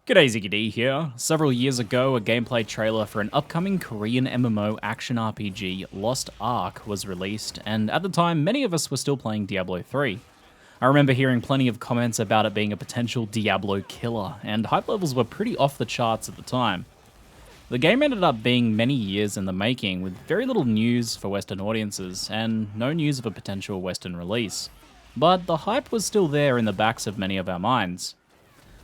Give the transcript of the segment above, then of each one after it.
G'day, ZiggyD here. Several years ago, a gameplay trailer for an upcoming Korean MMO action RPG, Lost ARK, was released, and at the time, many of us were still playing Diablo 3. I remember hearing plenty of comments about it being a potential Diablo killer, and hype levels were pretty off the charts at the time. The game ended up being many years in the making, with very little news for Western audiences, and no news of a potential Western release. But the hype was still there in the backs of many of our minds.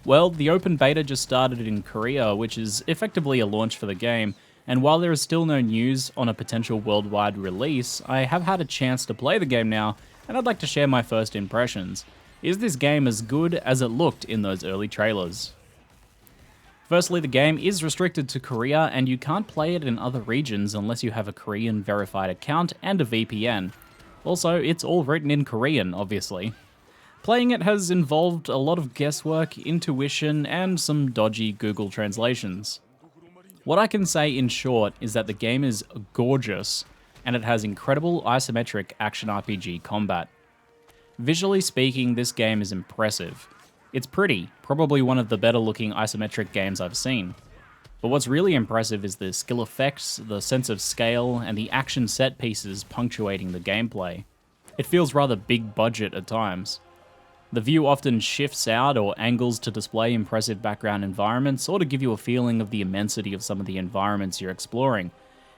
Well, the open beta just started in Korea, which is effectively a launch for the game, and while there is still no news on a potential worldwide release, I have had a chance to play the game now, and I'd like to share my first impressions. Is this game as good as it looked in those early trailers? Firstly, the game is restricted to Korea, and you can't play it in other regions unless you have a Korean verified account and a VPN. Also, it's all written in Korean, obviously. Playing it has involved a lot of guesswork, intuition, and some dodgy Google translations. What I can say in short is that the game is gorgeous, and it has incredible isometric action RPG combat. Visually speaking, this game is impressive. It's pretty, probably one of the better looking isometric games I've seen. But what's really impressive is the skill effects, the sense of scale, and the action set pieces punctuating the gameplay. It feels rather big budget at times. The view often shifts out or angles to display impressive background environments or to give you a feeling of the immensity of some of the environments you're exploring,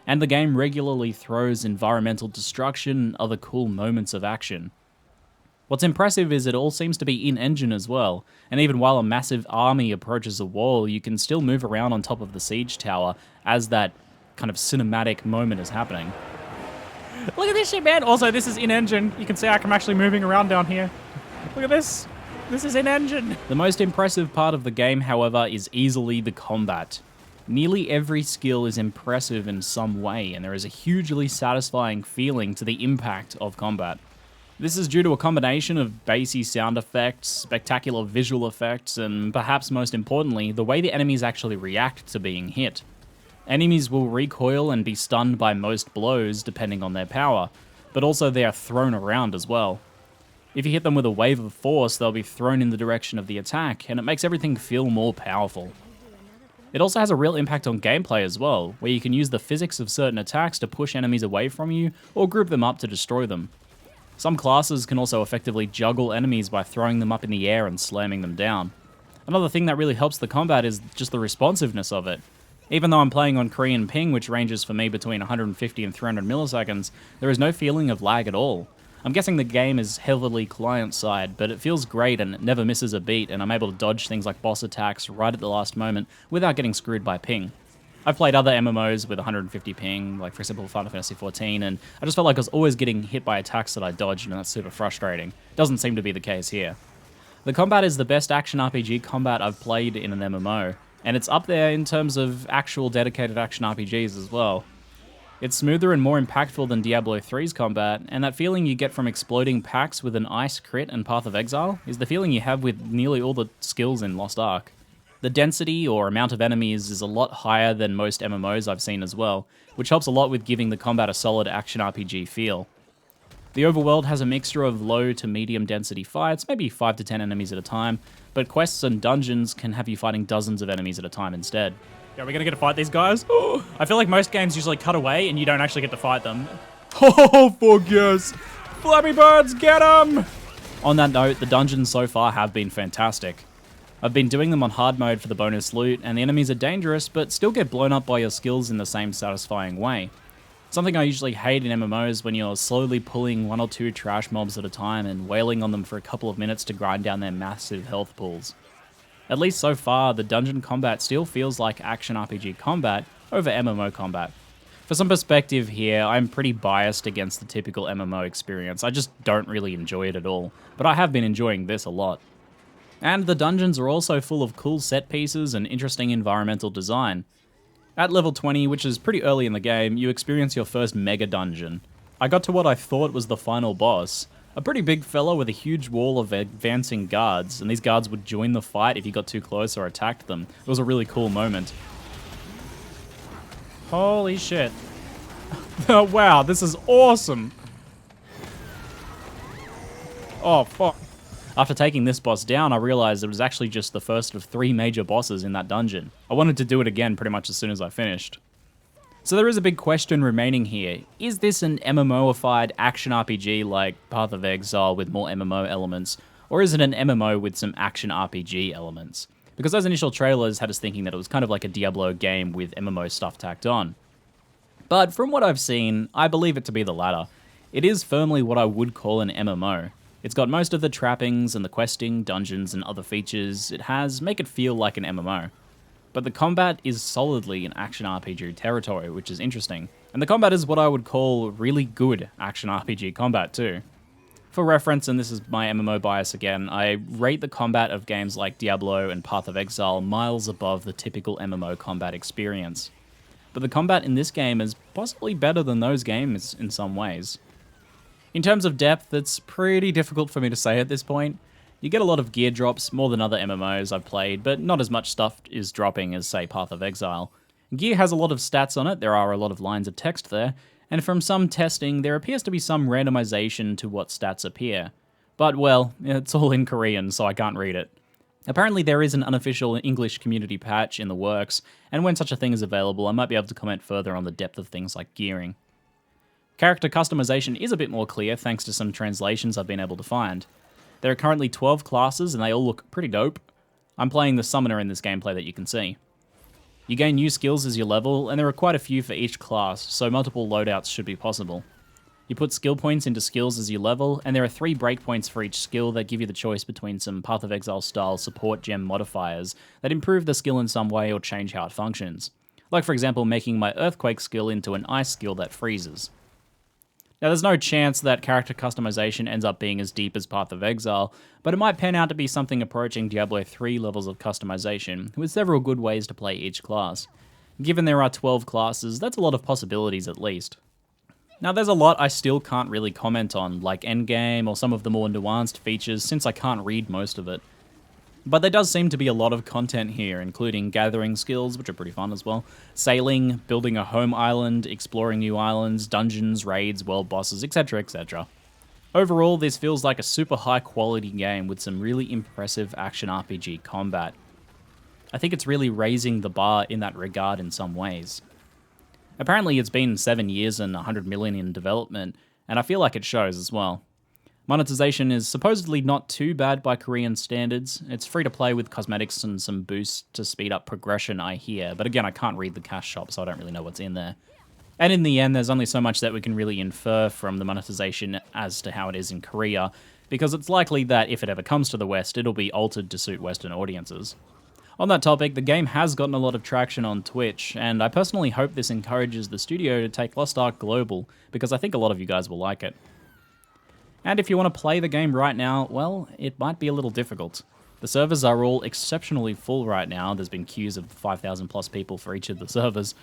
and the game regularly throws environmental destruction and other cool moments of action. What's impressive is it all seems to be in-engine as well, and even while a massive army approaches a wall, you can still move around on top of the siege tower as that kind of cinematic moment is happening. Look at this shit, man! Also, this is in-engine. You can see I'm actually moving around down here. Look at this. This is in-engine. The most impressive part of the game, however, is easily the combat. Nearly every skill is impressive in some way, and there is a hugely satisfying feeling to the impact of combat. This is due to a combination of bassy sound effects, spectacular visual effects, and perhaps most importantly, the way the enemies actually react to being hit. Enemies will recoil and be stunned by most blows depending on their power, but also they are thrown around as well. If you hit them with a wave of force, they'll be thrown in the direction of the attack, and it makes everything feel more powerful. It also has a real impact on gameplay as well, where you can use the physics of certain attacks to push enemies away from you, or group them up to destroy them. Some classes can also effectively juggle enemies by throwing them up in the air and slamming them down. Another thing that really helps the combat is just the responsiveness of it. Even though I'm playing on Korean ping, which ranges for me between 150 and 300 milliseconds, there is no feeling of lag at all. I'm guessing the game is heavily client-side, but it feels great and it never misses a beat, and I'm able to dodge things like boss attacks right at the last moment without getting screwed by ping. I've played other MMOs with 150 ping, like for example Final Fantasy XIV, and I just felt like I was always getting hit by attacks that I dodged, and that's super frustrating. Doesn't seem to be the case here. The combat is the best action RPG combat I've played in an MMO, and it's up there in terms of actual dedicated action RPGs as well. It's smoother and more impactful than Diablo 3's combat, and that feeling you get from exploding packs with an ice crit and Path of Exile is the feeling you have with nearly all the skills in Lost ARK. The density or amount of enemies is a lot higher than most MMOs I've seen as well, which helps a lot with giving the combat a solid action RPG feel. The overworld has a mixture of low to medium density fights, maybe 5 to 10 enemies at a time, but quests and dungeons can have you fighting dozens of enemies at a time instead. Yeah, we're gonna get to fight these guys. I feel like most games usually cut away and you don't actually get to fight them. Oh, fuck yes! Flappy Birds, get them! On that note, the dungeons so far have been fantastic. I've been doing them on hard mode for the bonus loot, and the enemies are dangerous, but still get blown up by your skills in the same satisfying way. Something I usually hate in MMOs when you're slowly pulling 1 or 2 trash mobs at a time and wailing on them for a couple of minutes to grind down their massive health pools. At least so far, the dungeon combat still feels like action RPG combat over MMO combat. For some perspective here, I'm pretty biased against the typical MMO experience. I just don't really enjoy it at all, but I have been enjoying this a lot. And the dungeons are also full of cool set pieces and interesting environmental design. At level 20, which is pretty early in the game, you experience your first mega dungeon. I got to what I thought was the final boss, a pretty big fella with a huge wall of advancing guards, and these guards would join the fight if you got too close or attacked them. It was a really cool moment. Holy shit. Oh, wow, this is awesome. Oh, fuck. After taking this boss down, I realized it was actually just the first of 3 major bosses in that dungeon. I wanted to do it again pretty much as soon as I finished. So there is a big question remaining here. Is this an MMO-ified action RPG like Path of Exile with more MMO elements, or is it an MMO with some action RPG elements? Because those initial trailers had us thinking that it was kind of like a Diablo game with MMO stuff tacked on. But from what I've seen, I believe it to be the latter. It is firmly what I would call an MMO. It's got most of the trappings and the questing, dungeons, and other features it has make it feel like an MMO. But the combat is solidly an action RPG territory, which is interesting. And the combat is what I would call really good action RPG combat too. For reference, and this is my MMO bias again, I rate the combat of games like Diablo and Path of Exile miles above the typical MMO combat experience. But the combat in this game is possibly better than those games in some ways. In terms of depth, it's pretty difficult for me to say at this point. You get a lot of gear drops, more than other MMOs I've played, but not as much stuff is dropping as, say, Path of Exile. Gear has a lot of stats on it, there are a lot of lines of text there, and from some testing, there appears to be some randomization to what stats appear. But, well, it's all in Korean, so I can't read it. Apparently there is an unofficial English community patch in the works, and when such a thing is available, I might be able to comment further on the depth of things like gearing. Character customization is a bit more clear thanks to some translations I've been able to find. There are currently 12 classes and they all look pretty dope. I'm playing the summoner in this gameplay that you can see. You gain new skills as you level, and there are quite a few for each class, so multiple loadouts should be possible. You put skill points into skills as you level, and there are 3 breakpoints for each skill that give you the choice between some Path of Exile style support gem modifiers that improve the skill in some way or change how it functions. Like for example making my Earthquake skill into an Ice skill that freezes. Now, there's no chance that character customization ends up being as deep as Path of Exile, but it might pan out to be something approaching Diablo 3 levels of customization, with several good ways to play each class. Given there are 12 classes, that's a lot of possibilities at least. Now, there's a lot I still can't really comment on, like endgame or some of the more nuanced features, since I can't read most of it. But there does seem to be a lot of content here, including gathering skills, which are pretty fun as well, sailing, building a home island, exploring new islands, dungeons, raids, world bosses, etc, etc. Overall, this feels like a super high quality game with some really impressive action RPG combat. I think it's really raising the bar in that regard in some ways. Apparently it's been 7 years and 100 million in development, and I feel like it shows as well. Monetization is supposedly not too bad by Korean standards. It's free to play with cosmetics and some boosts to speed up progression, I hear, but again, I can't read the cash shop, so I don't really know what's in there. And in the end, there's only so much that we can really infer from the monetization as to how it is in Korea, because it's likely that if it ever comes to the West, it'll be altered to suit Western audiences. On that topic, the game has gotten a lot of traction on Twitch, and I personally hope this encourages the studio to take Lost Ark global, because I think a lot of you guys will like it. And if you want to play the game right now, well, it might be a little difficult. The servers are all exceptionally full right now. There's been queues of 5,000 plus people for each of the servers,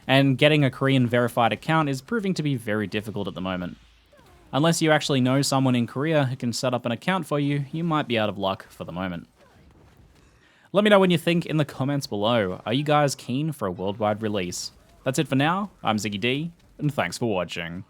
and getting a Korean verified account is proving to be very difficult at the moment. Unless you actually know someone in Korea who can set up an account for you, you might be out of luck for the moment. Let me know what you think in the comments below. Are you guys keen for a worldwide release? That's it for now. I'm ZiggyD, and thanks for watching.